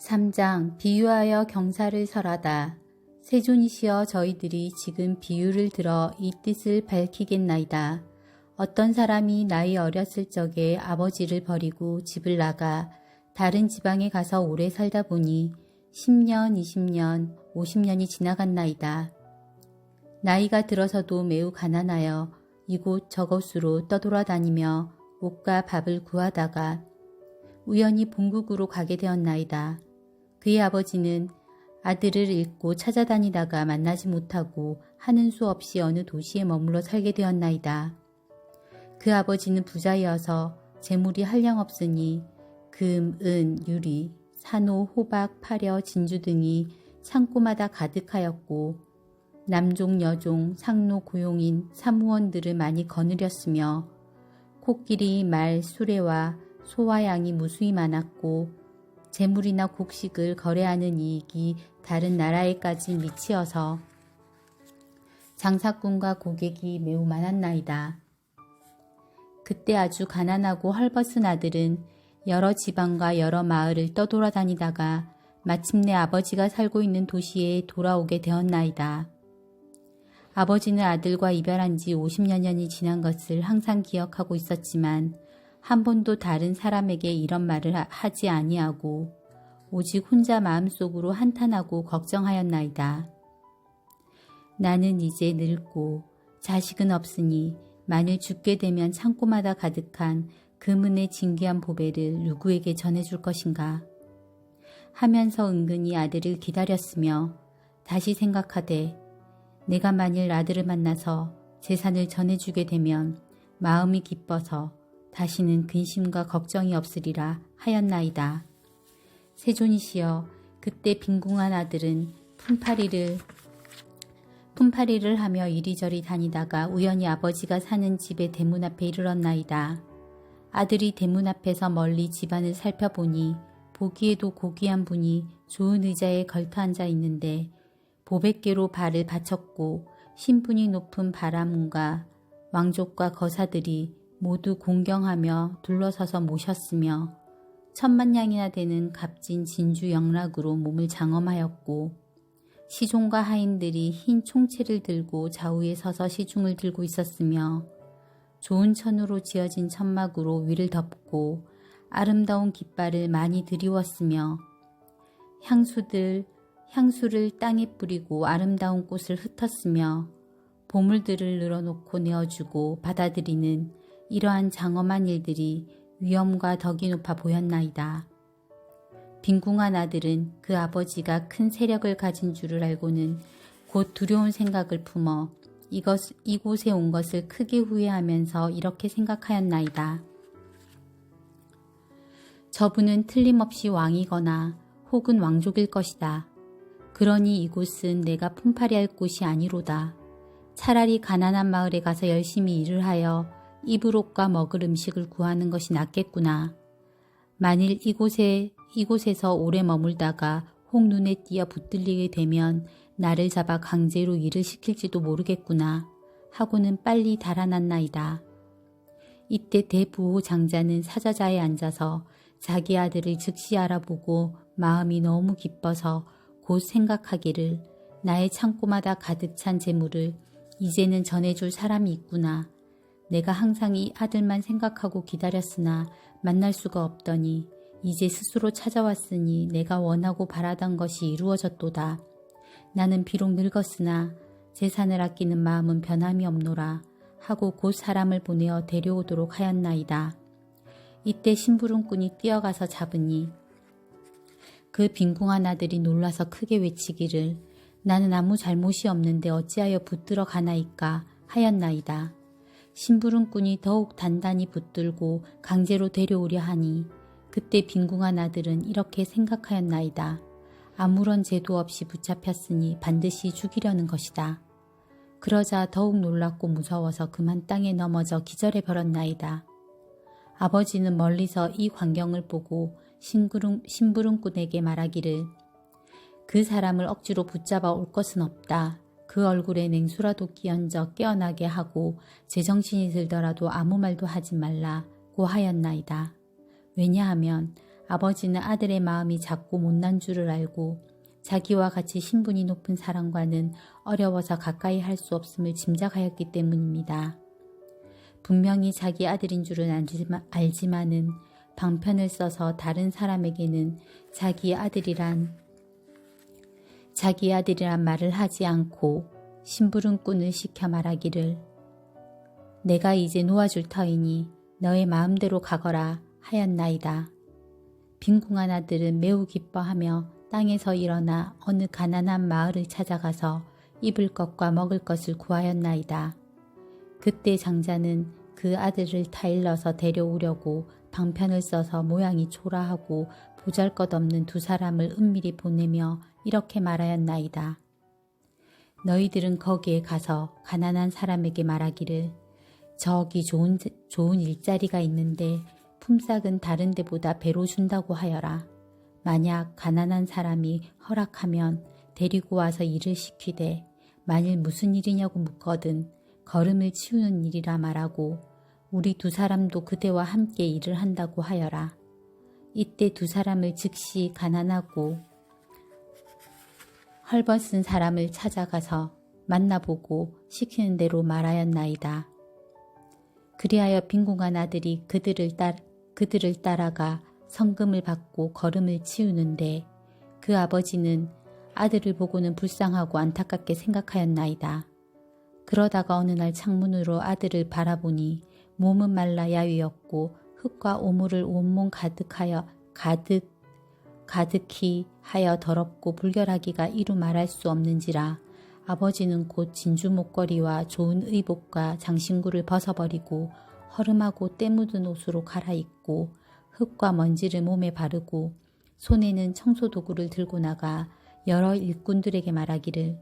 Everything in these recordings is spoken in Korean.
3장 비유하여 경사를 설하다. 세존이시여 저희들이 지금 비유를 들어 이 뜻을 밝히겠나이다. 어떤 사람이 나이 어렸을 적에 아버지를 버리고 집을 나가 다른 지방에 가서 오래 살다 보니 10년, 20년, 50년이 지나갔나이다. 나이가 들어서도 매우 가난하여 이곳 저곳으로 떠돌아다니며 옷과 밥을 구하다가 우연히 본국으로 가게 되었나이다. 그의 아버지는 아들을 잃고 찾아다니다가 만나지 못하고 하는 수 없이 어느 도시에 머물러 살게 되었나이다. 그 아버지는 부자이어서 재물이 한량없으니 금, 은, 유리, 산호, 호박, 파려, 진주 등이 창고마다 가득하였고 남종, 여종, 상노, 고용인, 사무원들을 많이 거느렸으며 코끼리, 말, 수레와 소와 양이 무수히 많았고 재물이나 곡식을 거래하는 이익이 다른 나라에까지 미치어서 장사꾼과 고객이 매우 많았나이다. 그때 아주 가난하고 헐벗은 아들은 여러 지방과 여러 마을을 떠돌아다니다가 마침내 아버지가 살고 있는 도시에 돌아오게 되었나이다. 아버지는 아들과 이별한 지 50여 년이 지난 것을 항상 기억하고 있었지만 한 번도 다른 사람에게 이런 말을 하지 아니하고 오직 혼자 마음속으로 한탄하고 걱정하였나이다. 나는 이제 늙고 자식은 없으니 만일 죽게 되면 창고마다 가득한 금은의 진귀한 보배를 누구에게 전해줄 것인가 하면서 은근히 아들을 기다렸으며 다시 생각하되 내가 만일 아들을 만나서 재산을 전해주게 되면 마음이 기뻐서 다시는 근심과 걱정이 없으리라 하였나이다. 세존이시여 그때 빈궁한 아들은 품팔이를 하며 이리저리 다니다가 우연히 아버지가 사는 집의 대문 앞에 이르렀나이다. 아들이 대문 앞에서 멀리 집안을 살펴보니 보기에도 고귀한 분이 좋은 의자에 걸터 앉아 있는데 보배개로 발을 받쳤고 신분이 높은 바라문과 왕족과 거사들이 모두 공경하며 둘러서서 모셨으며 10,000냥이나 되는 값진 진주 영락으로 몸을 장엄하였고 시종과 하인들이 흰 총채를 들고 좌우에 서서 시중을 들고 있었으며 좋은 천으로 지어진 천막으로 위를 덮고 아름다운 깃발을 많이 드리웠으며 향수를 땅에 뿌리고 아름다운 꽃을 흩었으며 보물들을 늘어놓고 내어주고 받아들이는 이러한 장엄한 일들이 위엄과 덕이 높아 보였나이다. 빈궁한 아들은 그 아버지가 큰 세력을 가진 줄을 알고는 곧 두려운 생각을 품어 이곳에 온 것을 크게 후회하면서 이렇게 생각하였나이다. 저분은 틀림없이 왕이거나 혹은 왕족일 것이다. 그러니 이곳은 내가 품팔이할 곳이 아니로다. 차라리 가난한 마을에 가서 열심히 일을 하여 입을 옷과 먹을 음식을 구하는 것이 낫겠구나. 만일 이곳에서 오래 머물다가 혹 눈에 띄어 붙들리게 되면 나를 잡아 강제로 일을 시킬지도 모르겠구나 하고는 빨리 달아났나이다. 이때 대부호 장자는 사자자에 앉아서 자기 아들을 즉시 알아보고 마음이 너무 기뻐서 곧 생각하기를 나의 창고마다 가득 찬 재물을 이제는 전해줄 사람이 있구나. 내가 항상 이 아들만 생각하고 기다렸으나 만날 수가 없더니 이제 스스로 찾아왔으니 내가 원하고 바라던 것이 이루어졌도다. 나는 비록 늙었으나 재산을 아끼는 마음은 변함이 없노라 하고 곧 사람을 보내어 데려오도록 하였나이다. 이때 심부름꾼이 뛰어가서 잡으니 그 빈궁한 아들이 놀라서 크게 외치기를 나는 아무 잘못이 없는데 어찌하여 붙들어 가나이까 하였나이다. 심부름꾼이 더욱 단단히 붙들고 강제로 데려오려 하니 그때 빈궁한 아들은 이렇게 생각하였나이다. 아무런 죄도 없이 붙잡혔으니 반드시 죽이려는 것이다. 그러자 더욱 놀랍고 무서워서 그만 땅에 넘어져 기절해 버렸나이다. 아버지는 멀리서 이 광경을 보고 심부름꾼에게 말하기를 그 사람을 억지로 붙잡아 올 것은 없다. 그 얼굴에 냉수라도 끼얹어 깨어나게 하고 제정신이 들더라도 아무 말도 하지 말라고 하였나이다. 왜냐하면 아버지는 아들의 마음이 작고 못난 줄을 알고 자기와 같이 신분이 높은 사람과는 어려워서 가까이 할 수 없음을 짐작하였기 때문입니다. 분명히 자기 아들인 줄은 알지만은 방편을 써서 다른 사람에게는 자기 아들이란 말을 하지 않고 심부름꾼을 시켜 말하기를 내가 이제 놓아줄 터이니 너의 마음대로 가거라 하였나이다. 빈궁한 아들은 매우 기뻐하며 땅에서 일어나 어느 가난한 마을을 찾아가서 입을 것과 먹을 것을 구하였나이다. 그때 장자는 그 아들을 타일러서 데려오려고 방편을 써서 모양이 초라하고 보잘것없는 두 사람을 은밀히 보내며 이렇게 말하였나이다. 너희들은 거기에 가서 가난한 사람에게 말하기를 저기 좋은 일자리가 있는데 품삯은 다른 데보다 배로 준다고 하여라. 만약 가난한 사람이 허락하면 데리고 와서 일을 시키되 만일 무슨 일이냐고 묻거든 걸음을 치우는 일이라 말하고 우리 두 사람도 그대와 함께 일을 한다고 하여라. 이때 두 사람을 즉시 가난하고 헐벗은 사람을 찾아가서 만나보고 시키는 대로 말하였나이다. 그리하여 빈궁한 아들이 그들을 따라가 성금을 받고 걸음을 치우는데 그 아버지는 아들을 보고는 불쌍하고 안타깝게 생각하였나이다. 그러다가 어느 날 창문으로 아들을 바라보니 몸은 말라 야위었고 흙과 오물을 온몸 가득히 하여 더럽고 불결하기가 이루 말할 수 없는지라 아버지는 곧 진주 목걸이와 좋은 의복과 장신구를 벗어버리고 허름하고 때 묻은 옷으로 갈아입고 흙과 먼지를 몸에 바르고 손에는 청소도구를 들고 나가 여러 일꾼들에게 말하기를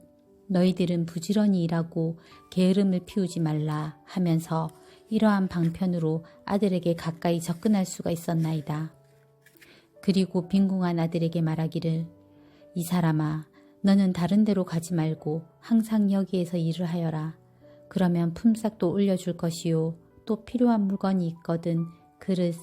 너희들은 부지런히 일하고 게으름을 피우지 말라 하면서 이러한 방편으로 아들에게 가까이 접근할 수가 있었나이다. 그리고 빈궁한 아들에게 말하기를 이 사람아 너는 다른 데로 가지 말고 항상 여기에서 일을 하여라. 그러면 품삯도 올려줄 것이요 또 필요한 물건이 있거든 그릇,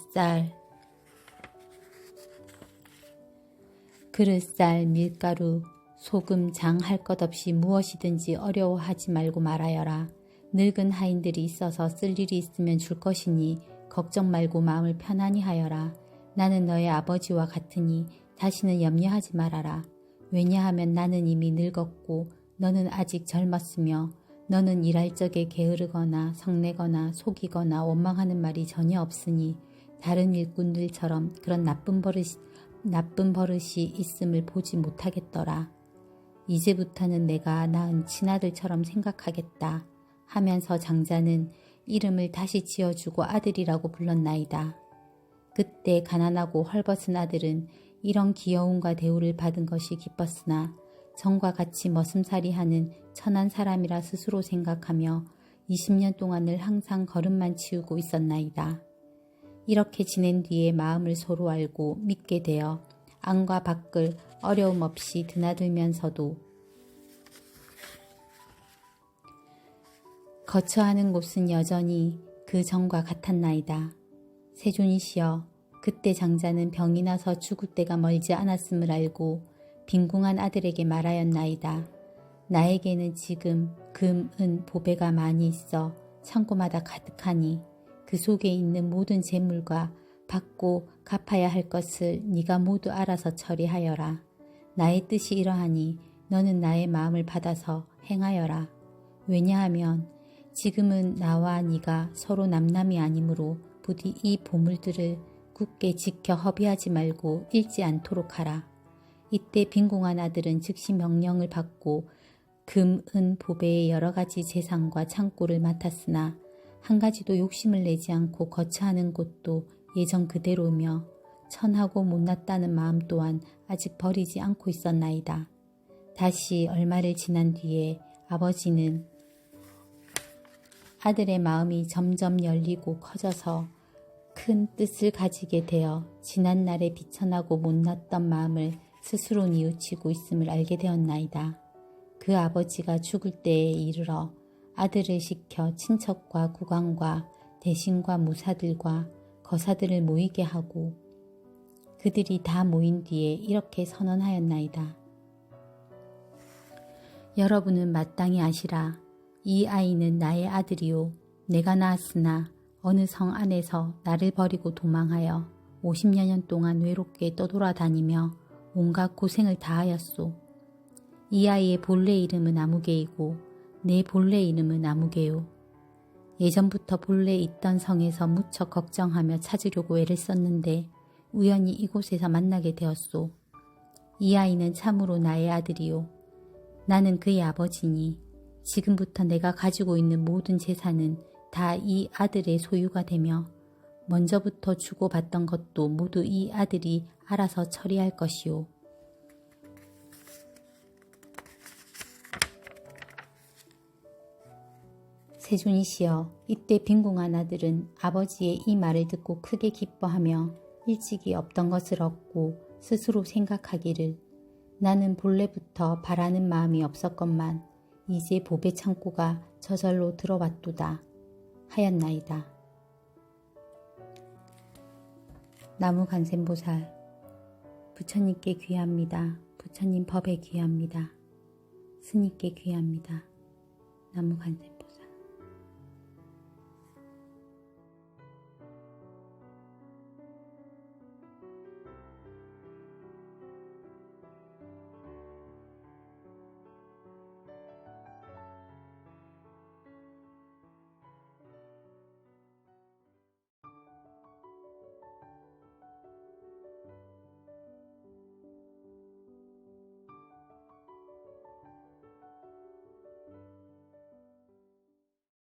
쌀, 밀가루, 소금, 장 할 것 없이 무엇이든지 어려워하지 말고 말하여라. 늙은 하인들이 있어서 쓸 일이 있으면 줄 것이니 걱정 말고 마음을 편안히 하여라. 나는 너의 아버지와 같으니 다시는 염려하지 말아라. 왜냐하면 나는 이미 늙었고 너는 아직 젊었으며 너는 일할 적에 게으르거나 성내거나 속이거나 원망하는 말이 전혀 없으니 다른 일꾼들처럼 그런 나쁜 버릇이 있음을 보지 못하겠더라. 이제부터는 내가 낳은 친아들처럼 생각하겠다 하면서 장자는 이름을 다시 지어주고 아들이라고 불렀나이다. 그때 가난하고 헐벗은 아들은 이런 귀여움과 대우를 받은 것이 기뻤으나 전과 같이 머슴살이하는 천한 사람이라 스스로 생각하며 20년 동안을 항상 걸음만 치우고 있었나이다. 이렇게 지낸 뒤에 마음을 서로 알고 믿게 되어 안과 밖을 어려움 없이 드나들면서도 거처하는 곳은 여전히 그 전과 같았나이다. 세존이시여, 그때 장자는 병이 나서 죽을 때가 멀지 않았음을 알고 빈궁한 아들에게 말하였나이다. 나에게는 지금 금, 은, 보배가 많이 있어 창고마다 가득하니 그 속에 있는 모든 재물과 받고 갚아야 할 것을 네가 모두 알아서 처리하여라. 나의 뜻이 이러하니 너는 나의 마음을 받아서 행하여라. 왜냐하면 지금은 나와 네가 서로 남남이 아니므로 부디 이 보물들을 굳게 지켜 허비하지 말고 잃지 않도록 하라. 이때 빈궁한 아들은 즉시 명령을 받고 금, 은, 보배의 여러 가지 재산과 창고를 맡았으나 한 가지도 욕심을 내지 않고 거처하는 곳도 예전 그대로며 천하고 못났다는 마음 또한 아직 버리지 않고 있었나이다. 다시 얼마를 지난 뒤에 아버지는 아들의 마음이 점점 열리고 커져서 큰 뜻을 가지게 되어 지난날에 비천하고 못났던 마음을 스스로 뉘우치고 있음을 알게 되었나이다. 그 아버지가 죽을 때에 이르러 아들을 시켜 친척과 국왕과 대신과 무사들과 거사들을 모이게 하고 그 그들이 다 모인 뒤에 이렇게 선언하였나이다. 여러분은 마땅히 아시라. 이 아이는 나의 아들이요. 내가 낳았으나 어느 성 안에서 나를 버리고 도망하여 50여 년 동안 외롭게 떠돌아다니며 온갖 고생을 다하였소. 이 아이의 본래 이름은 아무개이고 내 본래 이름은 아무개요. 예전부터 본래 있던 성에서 무척 걱정하며 찾으려고 애를 썼는데 우연히 이곳에서 만나게 되었소. 이 아이는 참으로 나의 아들이요. 나는 그의 아버지니 지금부터 내가 가지고 있는 모든 재산은 다 이 아들의 소유가 되며 먼저부터 주고받던 것도 모두 이 아들이 알아서 처리할 것이오. 세존이시여, 이때 빈궁한 아들은 아버지의 이 말을 듣고 크게 기뻐하며 일찍이 없던 것을 얻고 스스로 생각하기를 나는 본래부터 바라는 마음이 없었건만 이제 복의 창고가 저절로 들어왔도다 하였나이다. 나무간센보살. 부처님께 귀합니다. 부처님 법에 귀합니다. 스님께 귀합니다. 나무간센보살.